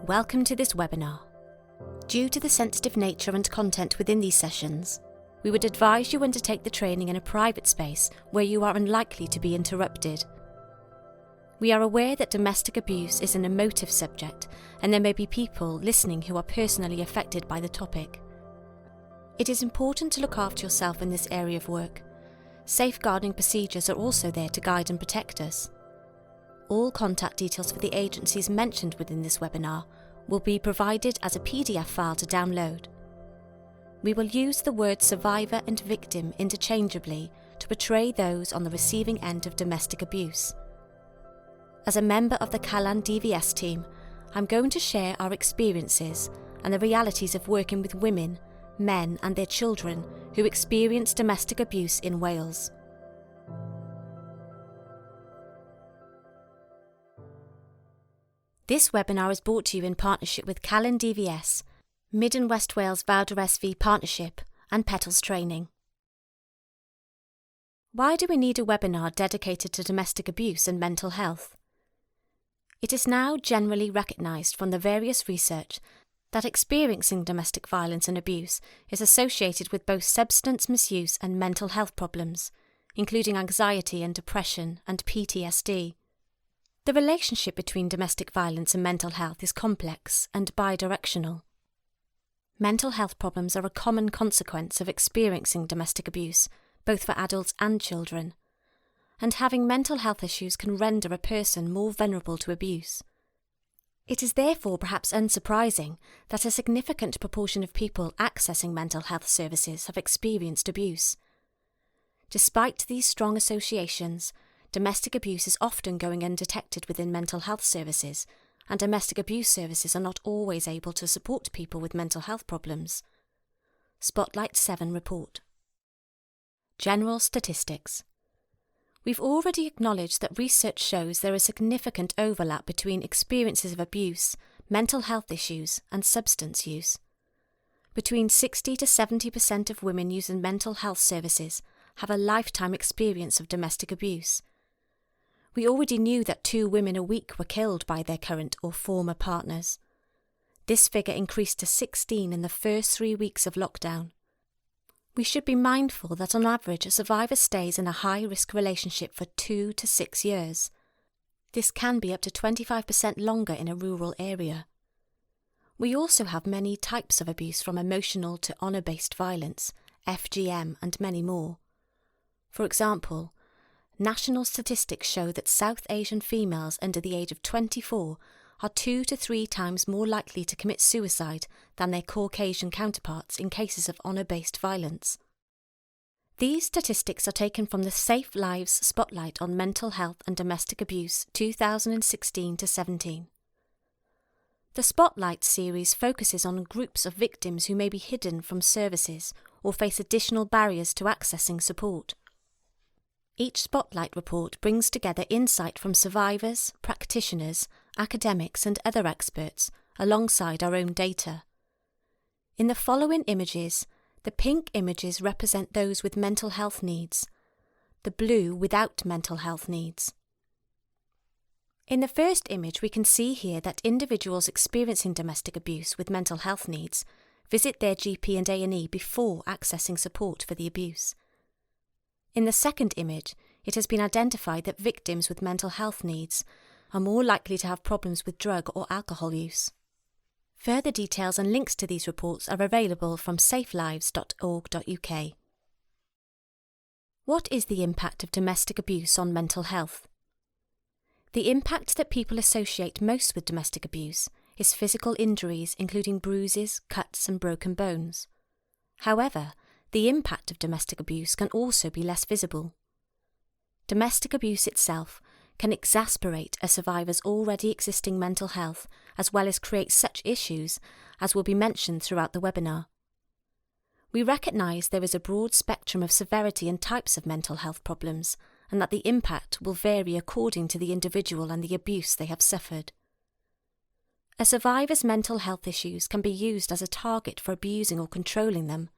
Welcome to this webinar. Due to the sensitive nature and content within these sessions, we would advise you undertake the training in a private space where you are unlikely to be interrupted. We are aware that domestic abuse is an emotive subject and there may be people listening who are personally affected by the topic. It is important to look after yourself in this area of work. Safeguarding procedures are also there to guide and protect us. All contact details for the agencies mentioned within this webinar will be provided as a PDF file to download. We will use the words survivor and victim interchangeably to portray those on the receiving end of domestic abuse. As a member of the Callan DVS team, I'm going to share our experiences and the realities of working with women, men and their children who experience domestic abuse in Wales. This webinar is brought to you in partnership with Callan DVS, Mid and West Wales Fawdr SV Partnership and Petals Training. Why do we need a webinar dedicated to domestic abuse and mental health? It is now generally recognised from the various research that experiencing domestic violence and abuse is associated with both substance misuse and mental health problems, including anxiety and depression and PTSD. The relationship between domestic violence and mental health is complex and bidirectional. Mental health problems are a common consequence of experiencing domestic abuse, both for adults and children, and having mental health issues can render a person more vulnerable to abuse. It is therefore perhaps unsurprising that a significant proportion of people accessing mental health services have experienced abuse. Despite these strong associations, domestic abuse is often going undetected within mental health services, and domestic abuse services are not always able to support people with mental health problems. Spotlight 7 report. General statistics. We've already acknowledged that research shows there is significant overlap between experiences of abuse, mental health issues, and substance use. Between 60 to 70% of women using mental health services have a lifetime experience of domestic abuse. We already knew that 2 women a week were killed by their current or former partners. This figure increased to 16 in the first 3 weeks of lockdown. We should be mindful that on average a survivor stays in a high-risk relationship for 2 to 6 years. This can be up to 25% longer in a rural area. We also have many types of abuse, from emotional to honour-based violence, FGM and many more. For example, national statistics show that South Asian females under the age of 24 are 2 to 3 times more likely to commit suicide than their Caucasian counterparts in cases of honour-based violence. These statistics are taken from the Safe Lives Spotlight on Mental Health and Domestic Abuse 2016-17. The Spotlight series focuses on groups of victims who may be hidden from services or face additional barriers to accessing support. Each Spotlight report brings together insight from survivors, practitioners, academics and other experts, alongside our own data. In the following images, the pink images represent those with mental health needs, the blue without mental health needs. In the first image, we can see here that individuals experiencing domestic abuse with mental health needs visit their GP and A&E before accessing support for the abuse. In the second image, it has been identified that victims with mental health needs are more likely to have problems with drug or alcohol use. Further details and links to these reports are available from safelives.org.uk. What is the impact of domestic abuse on mental health? The impact that people associate most with domestic abuse is physical injuries, including bruises, cuts and broken bones. However, the impact of domestic abuse can also be less visible. Domestic abuse itself can exacerbate a survivor's already existing mental health, as well as create such issues as will be mentioned throughout the webinar. We recognise there is a broad spectrum of severity and types of mental health problems, and that the impact will vary according to the individual and the abuse they have suffered. A survivor's mental health issues can be used as a target for abusing or controlling them.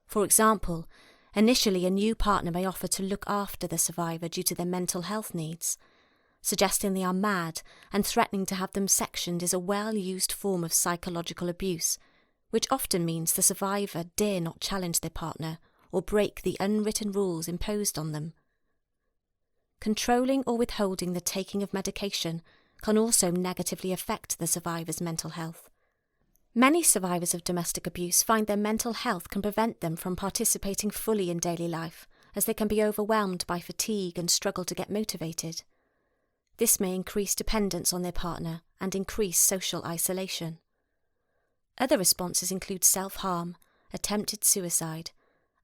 For example, initially a new partner may offer to look after the survivor due to their mental health needs, suggesting they are mad and threatening to have them sectioned is a well-used form of psychological abuse, which often means the survivor dare not challenge their partner or break the unwritten rules imposed on them. Controlling or withholding the taking of medication can also negatively affect the survivor's mental health. Many survivors of domestic abuse find their mental health can prevent them from participating fully in daily life, as they can be overwhelmed by fatigue and struggle to get motivated. This may increase dependence on their partner and increase social isolation. Other responses include self-harm, attempted suicide,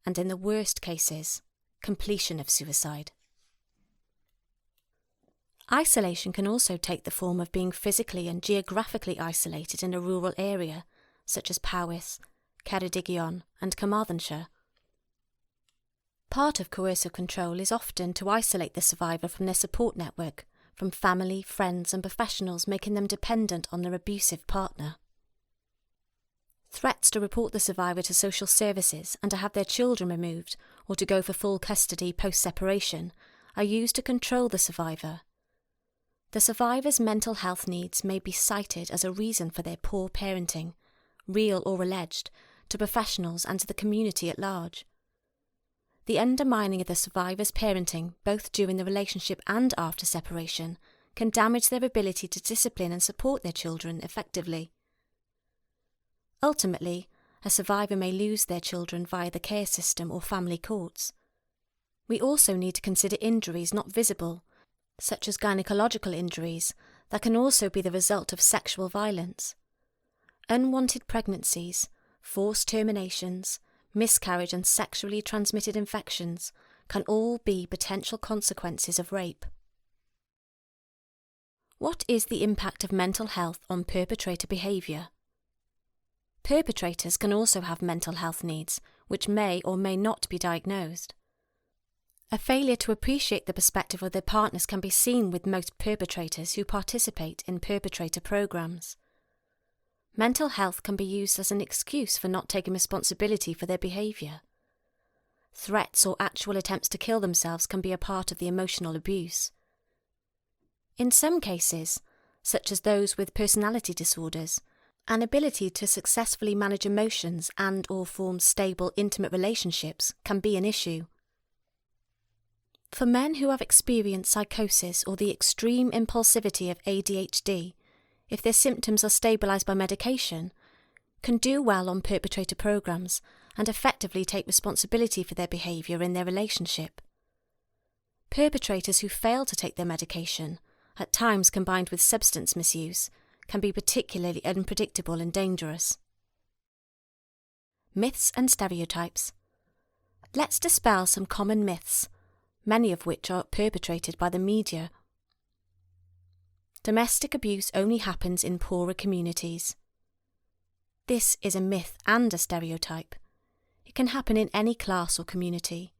and in the worst cases, completion of suicide. Isolation can also take the form of being physically and geographically isolated in a rural area, such as Powys, Ceredigion, and Carmarthenshire. Part of coercive control is often to isolate the survivor from their support network, from family, friends, and professionals, making them dependent on their abusive partner. Threats to report the survivor to social services and to have their children removed or to go for full custody post-separation are used to control the survivor. The survivor's mental health needs may be cited as a reason for their poor parenting, real or alleged, to professionals and to the community at large. The undermining of the survivor's parenting, both during the relationship and after separation, can damage their ability to discipline and support their children effectively. Ultimately, a survivor may lose their children via the care system or family courts. We also need to consider injuries not visible, such as gynecological injuries, that can also be the result of sexual violence. Unwanted pregnancies, forced terminations, miscarriage and sexually transmitted infections can all be potential consequences of rape. What is the impact of mental health on perpetrator behaviour? Perpetrators can also have mental health needs, which may or may not be diagnosed. A failure to appreciate the perspective of their partners can be seen with most perpetrators who participate in perpetrator programs. Mental health can be used as an excuse for not taking responsibility for their behaviour. Threats or actual attempts to kill themselves can be a part of the emotional abuse. In some cases, such as those with personality disorders, an ability to successfully manage emotions and or form stable, intimate relationships can be an issue. For men who have experienced psychosis or the extreme impulsivity of ADHD, if their symptoms are stabilised by medication, can do well on perpetrator programs and effectively take responsibility for their behaviour in their relationship. Perpetrators who fail to take their medication, at times combined with substance misuse, can be particularly unpredictable and dangerous. Myths and stereotypes. Let's dispel some common myths, many of which are perpetrated by the media. Domestic abuse only happens in poorer communities. This is a myth and a stereotype. It can happen in any class or community.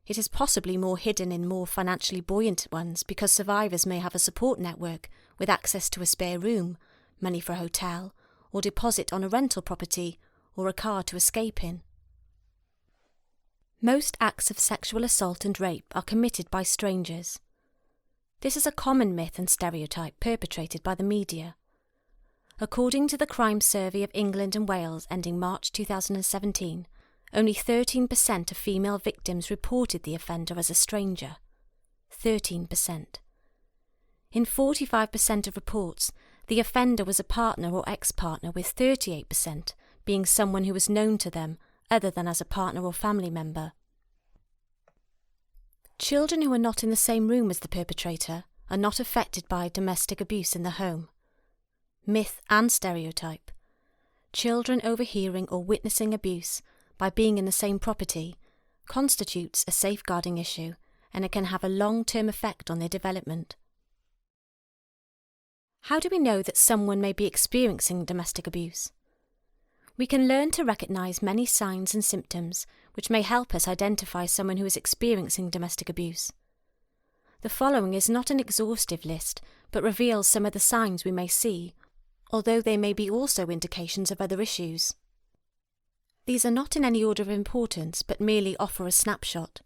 It is possibly more hidden in more financially buoyant ones because survivors may have a support network with access to a spare room, money for a hotel, or deposit on a rental property or a car to escape in. Most acts of sexual assault and rape are committed by strangers. This is a common myth and stereotype perpetrated by the media. According to the Crime Survey of England and Wales ending March 2017, only 13% of female victims reported the offender as a stranger. 13%. In 45% of reports, the offender was a partner or ex-partner, with 38% being someone who was known to them other than as a partner or family member. Children who are not in the same room as the perpetrator are not affected by domestic abuse in the home. Myth and stereotype. Children overhearing or witnessing abuse by being in the same property constitutes a safeguarding issue, and it can have a long-term effect on their development. How do we know that someone may be experiencing domestic abuse? We can learn to recognise many signs and symptoms which may help us identify someone who is experiencing domestic abuse. The following is not an exhaustive list, but reveals some of the signs we may see, although they may be also indications of other issues. These are not in any order of importance, but merely offer a snapshot.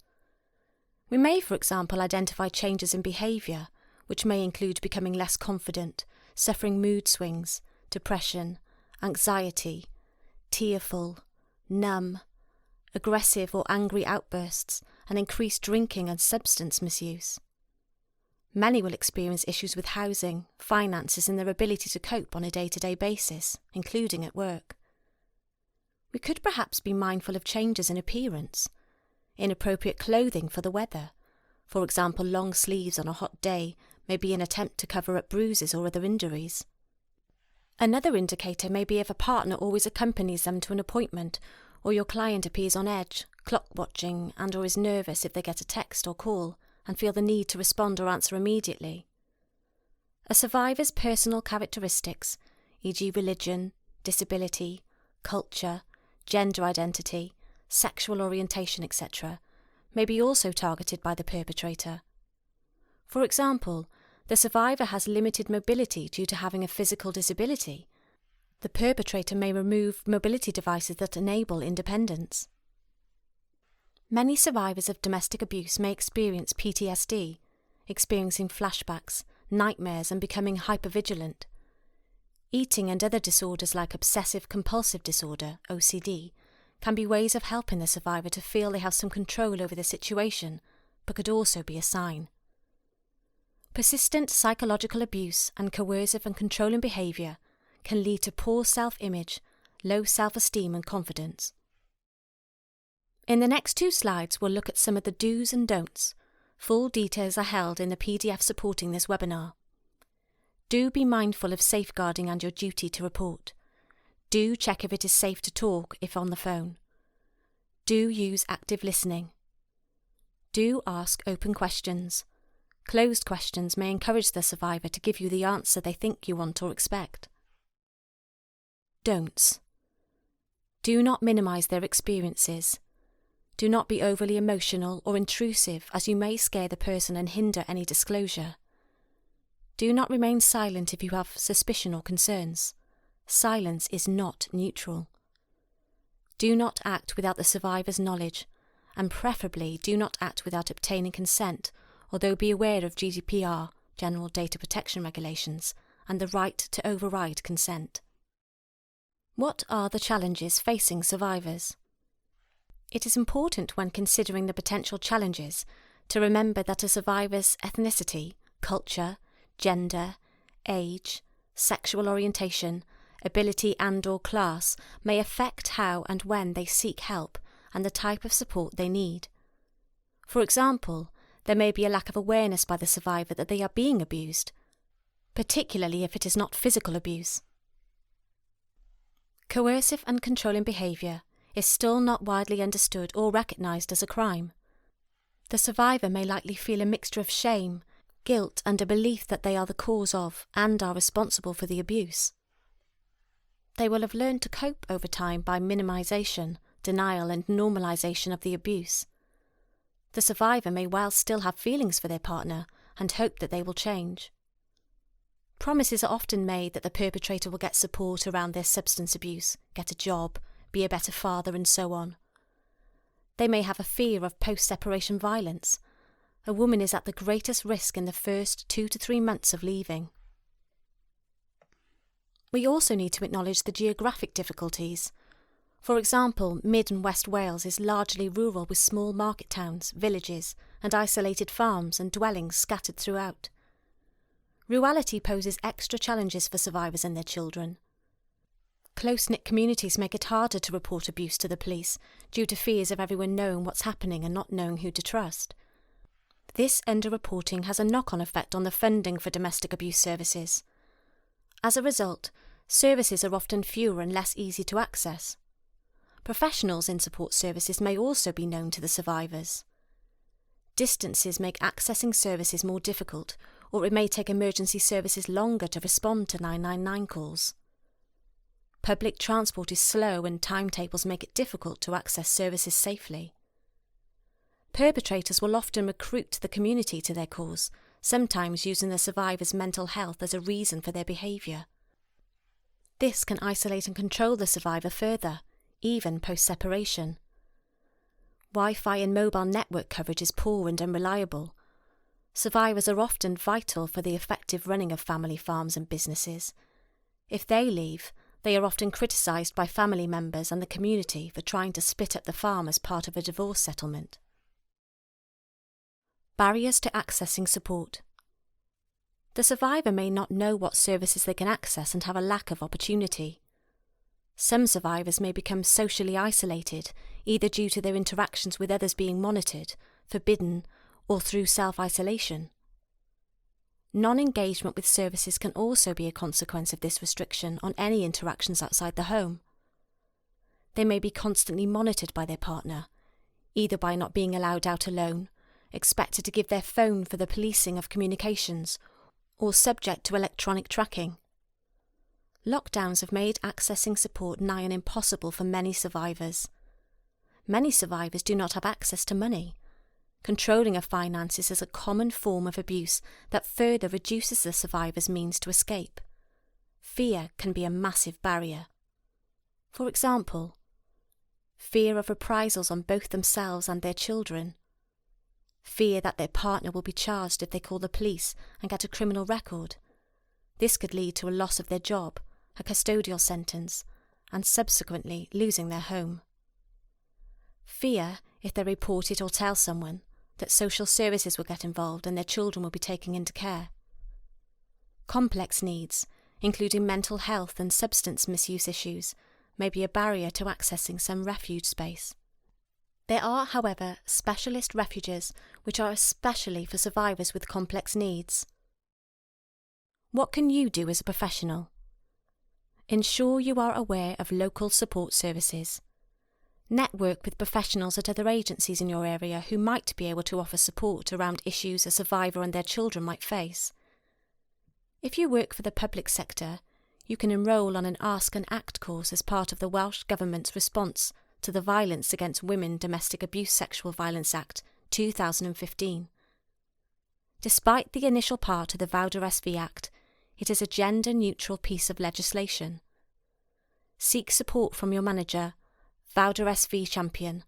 We may, for example, identify changes in behaviour, which may include becoming less confident, suffering mood swings, depression, anxiety, tearful, numb, aggressive or angry outbursts, and increased drinking and substance misuse. Many will experience issues with housing, finances, and their ability to cope on a day-to-day basis, including at work. We could perhaps be mindful of changes in appearance, inappropriate clothing for the weather. For example, long sleeves on a hot day may be an attempt to cover up bruises or other injuries. Another indicator may be if a partner always accompanies them to an appointment, or your client appears on edge, clock watching, and or is nervous if they get a text or call and feel the need to respond or answer immediately. A survivor's personal characteristics, e.g. religion, disability, culture, gender identity, sexual orientation, etc., may be also targeted by the perpetrator. For example, the survivor has limited mobility due to having a physical disability. The perpetrator may remove mobility devices that enable independence. Many survivors of domestic abuse may experience PTSD, experiencing flashbacks, nightmares, and becoming hypervigilant. Eating and other disorders like obsessive-compulsive disorder, OCD, can be ways of helping the survivor to feel they have some control over the situation, but could also be a sign. Persistent psychological abuse and coercive and controlling behaviour can lead to poor self-image, low self-esteem and confidence. In the next 2 slides, we'll look at some of the do's and don'ts. Full details are held in the PDF supporting this webinar. Do be mindful of safeguarding and your duty to report. Do check if it is safe to talk if on the phone. Do use active listening. Do ask open questions. Closed questions may encourage the survivor to give you the answer they think you want or expect. Don'ts. Do not minimise their experiences. Do not be overly emotional or intrusive, as you may scare the person and hinder any disclosure. Do not remain silent if you have suspicion or concerns. Silence is not neutral. Do not act without the survivor's knowledge, and preferably do not act without obtaining consent, although be aware of GDPR, General Data Protection Regulations, and the right to override consent. What are the challenges facing survivors? It is important when considering the potential challenges to remember that a survivor's ethnicity, culture, gender, age, sexual orientation, ability and/or class may affect how and when they seek help and the type of support they need. For example, there may be a lack of awareness by the survivor that they are being abused, particularly if it is not physical abuse. Coercive and controlling behaviour is still not widely understood or recognised as a crime. The survivor may likely feel a mixture of shame, guilt, and a belief that they are the cause of and are responsible for the abuse. They will have learned to cope over time by minimisation, denial, and normalisation of the abuse. The survivor may well still have feelings for their partner and hope that they will change. Promises are often made that the perpetrator will get support around their substance abuse, get a job, be a better father, and so on. They may have a fear of post-separation violence. A woman is at the greatest risk in the first 2 to 3 months of leaving. We also need to acknowledge the geographic difficulties. For example, Mid and West Wales is largely rural with small market towns, villages, and isolated farms and dwellings scattered throughout. Rurality poses extra challenges for survivors and their children. Close-knit communities make it harder to report abuse to the police due to fears of everyone knowing what's happening and not knowing who to trust. This underreporting has a knock-on effect on the funding for domestic abuse services. As a result, services are often fewer and less easy to access. Professionals in support services may also be known to the survivors. Distances make accessing services more difficult, or it may take emergency services longer to respond to 999 calls. Public transport is slow and timetables make it difficult to access services safely. Perpetrators will often recruit the community to their cause, sometimes using the survivor's mental health as a reason for their behaviour. This can isolate and control the survivor further, even post-separation. Wi-Fi and mobile network coverage is poor and unreliable. Survivors are often vital for the effective running of family farms and businesses. If they leave, they are often criticised by family members and the community for trying to split up the farm as part of a divorce settlement. Barriers to accessing support. The survivor may not know what services they can access and have a lack of opportunity. Some survivors may become socially isolated, either due to their interactions with others being monitored, forbidden, or through self-isolation. Non-engagement with services can also be a consequence of this restriction on any interactions outside the home. They may be constantly monitored by their partner, either by not being allowed out alone, expected to give their phone for the policing of communications, or subject to electronic tracking. Lockdowns have made accessing support nigh on impossible for many survivors. Many survivors do not have access to money. Controlling of finances is a common form of abuse that further reduces the survivor's means to escape. Fear can be a massive barrier. For example, fear of reprisals on both themselves and their children. Fear that their partner will be charged if they call the police and get a criminal record. This could lead to a loss of their job, a custodial sentence, and subsequently losing their home. Fear, if they report it or tell someone, that social services will get involved and their children will be taken into care. Complex needs, including mental health and substance misuse issues, may be a barrier to accessing some refuge space. There are, however, specialist refuges which are especially for survivors with complex needs. What can you do as a professional? Ensure you are aware of local support services. Network with professionals at other agencies in your area who might be able to offer support around issues a survivor and their children might face. If you work for the public sector, you can enrol on an Ask and Act course as part of the Welsh Government's response to the Violence Against Women Domestic Abuse Sexual Violence Act 2015. Despite the initial part of the Vawdr SV Act, it is a gender-neutral piece of legislation. Seek support from your manager, Vawdr SV champion,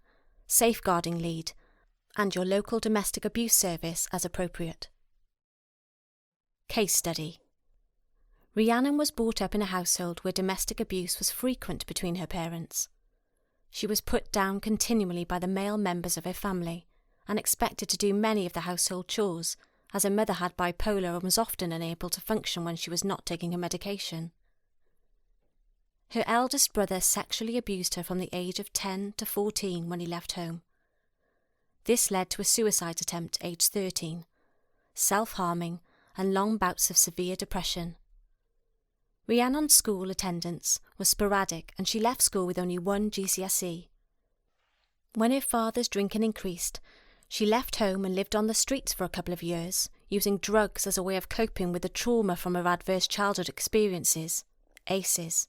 safeguarding lead, and your local domestic abuse service as appropriate. Case study. Rhiannon was brought up in a household where domestic abuse was frequent between her parents. She was put down continually by the male members of her family and expected to do many of the household chores, as her mother had bipolar and was often unable to function when she was not taking her medication. Her eldest brother sexually abused her from the age of 10 to 14 when he left home. This led to a suicide attempt aged 13, self-harming, and long bouts of severe depression. Rhiannon's school attendance was sporadic and she left school with only one GCSE. When her father's drinking increased, she left home and lived on the streets for a couple of years, using drugs as a way of coping with the trauma from her adverse childhood experiences, ACEs.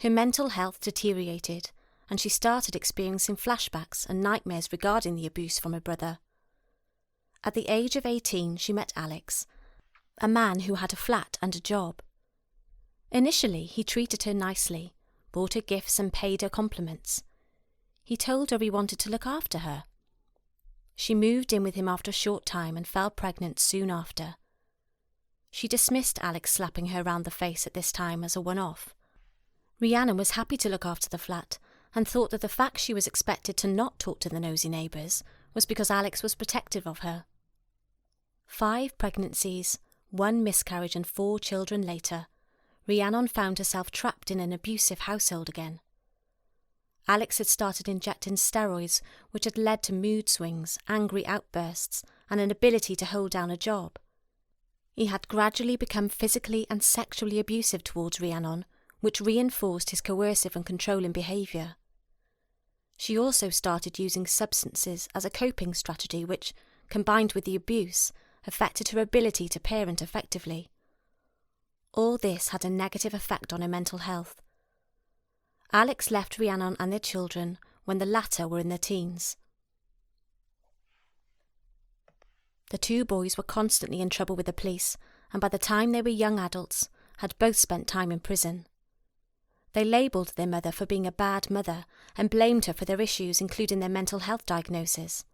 Her mental health deteriorated and she started experiencing flashbacks and nightmares regarding the abuse from her brother. At the age of 18, she met Alex, a man who had a flat and a job. Initially, he treated her nicely, bought her gifts and paid her compliments. He told her he wanted to look after her. She moved in with him after a short time and fell pregnant soon after. She dismissed Alex slapping her round the face at this time as a one-off. Rhiannon was happy to look after the flat and thought that the fact she was expected to not talk to the nosy neighbours was because Alex was protective of her. 5 pregnancies, 1 miscarriage and 4 children later, Rhiannon found herself trapped in an abusive household again. Alex had started injecting steroids, which had led to mood swings, angry outbursts, and an inability to hold down a job. He had gradually become physically and sexually abusive towards Rhiannon, which reinforced his coercive and controlling behaviour. She also started using substances as a coping strategy which, combined with the abuse, affected her ability to parent effectively. All this had a negative effect on her mental health. Alex left Rhiannon and their children when the latter were in their teens. The 2 boys were constantly in trouble with the police, and by the time they were young adults, had both spent time in prison. They labelled their mother for being a bad mother and blamed her for their issues, including their mental health diagnosis.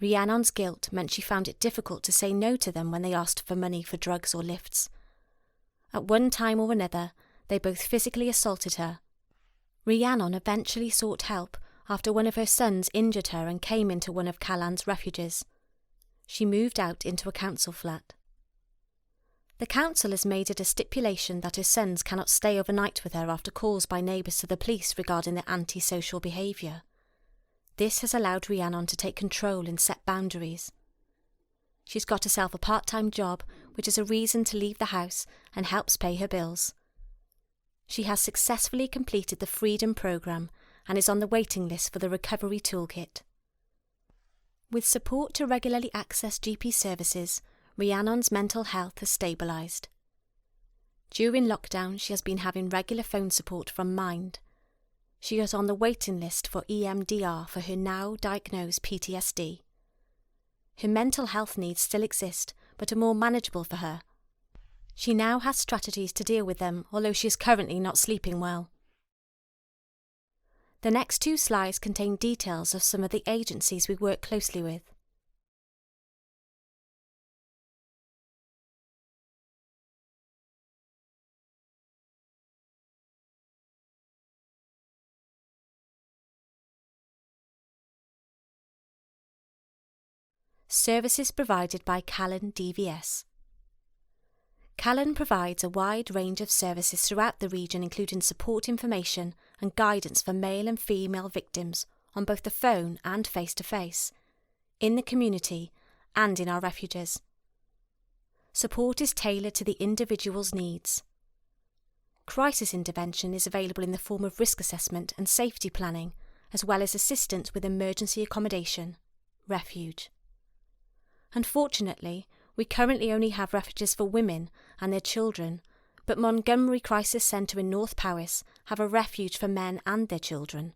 Rhiannon's guilt meant she found it difficult to say no to them when they asked for money for drugs or lifts. At one time or another, they both physically assaulted her. Rhiannon eventually sought help after one of her sons injured her and came into one of Callan's refuges. She moved out into a council flat. The council has made it a stipulation that her sons cannot stay overnight with her after calls by neighbours to the police regarding their antisocial behaviour. This has allowed Rhiannon to take control and set boundaries. She's got herself a part-time job, which is a reason to leave the house and helps pay her bills. She has successfully completed the Freedom programme and is on the waiting list for the Recovery Toolkit. With support to regularly access GP services, Rhiannon's mental health has stabilised. During lockdown, she has been having regular phone support from Mind. She is on the waiting list for EMDR for her now diagnosed PTSD. Her mental health needs still exist, but are more manageable for her. She now has strategies to deal with them, although she is currently not sleeping well. The next 2 slides contain details of some of the agencies we work closely with. Services provided by Callan DVS. Callan provides a wide range of services throughout the region, including support information and guidance for male and female victims on both the phone and face-to-face, in the community and in our refuges. Support is tailored to the individual's needs. Crisis intervention is available in the form of risk assessment and safety planning, as well as assistance with emergency accommodation, refuge. Unfortunately, we currently only have refuges for women and their children, but Montgomery Crisis Centre in North Powys have a refuge for men and their children.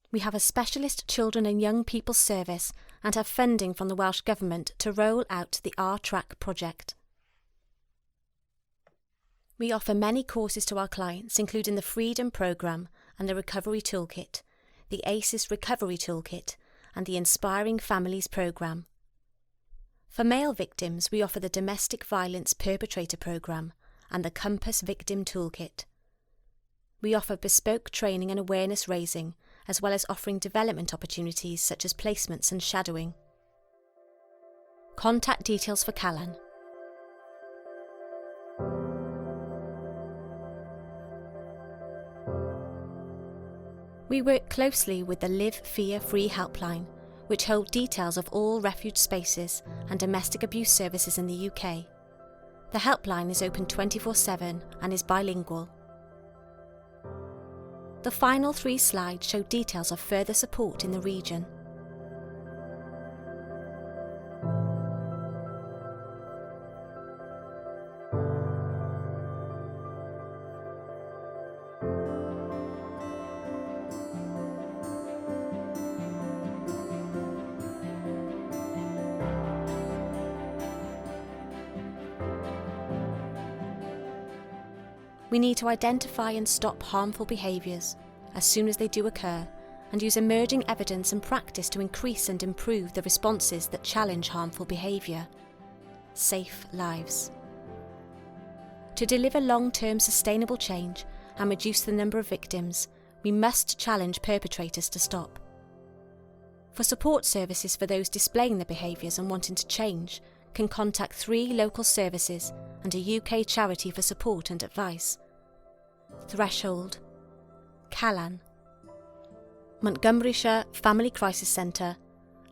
We have a specialist children and young people service and have funding from the Welsh Government to roll out the R-Track project. We offer many courses to our clients, including the Freedom programme and the Recovery Toolkit, the ACES Recovery Toolkit and the Inspiring Families programme. For male victims, we offer the Domestic Violence Perpetrator programme and the Compass Victim Toolkit. We offer bespoke training and awareness raising, as well as offering development opportunities such as placements and shadowing. Contact details for Callan. We work closely with the Live Fear Free helpline, which hold details of all refuge spaces and domestic abuse services in the UK. The helpline is open 24/7 and is bilingual. The final 3 slides show details of further support in the region. We need to identify and stop harmful behaviours as soon as they do occur and use emerging evidence and practice to increase and improve the responses that challenge harmful behaviour. Safe lives. To deliver long-term sustainable change and reduce the number of victims, we must challenge perpetrators to stop. For support services for those displaying the behaviours and wanting to change, can contact 3 local services and a UK charity for support and advice. Threshold, Callan, Montgomeryshire Family Crisis Centre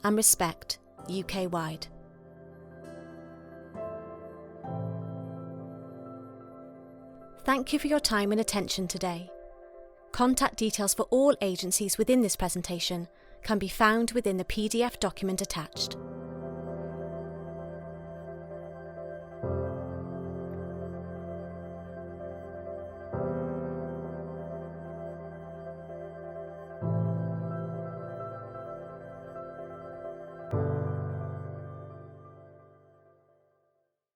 and Respect UK-wide. Thank you for your time and attention today. Contact details for all agencies within this presentation can be found within the PDF document attached.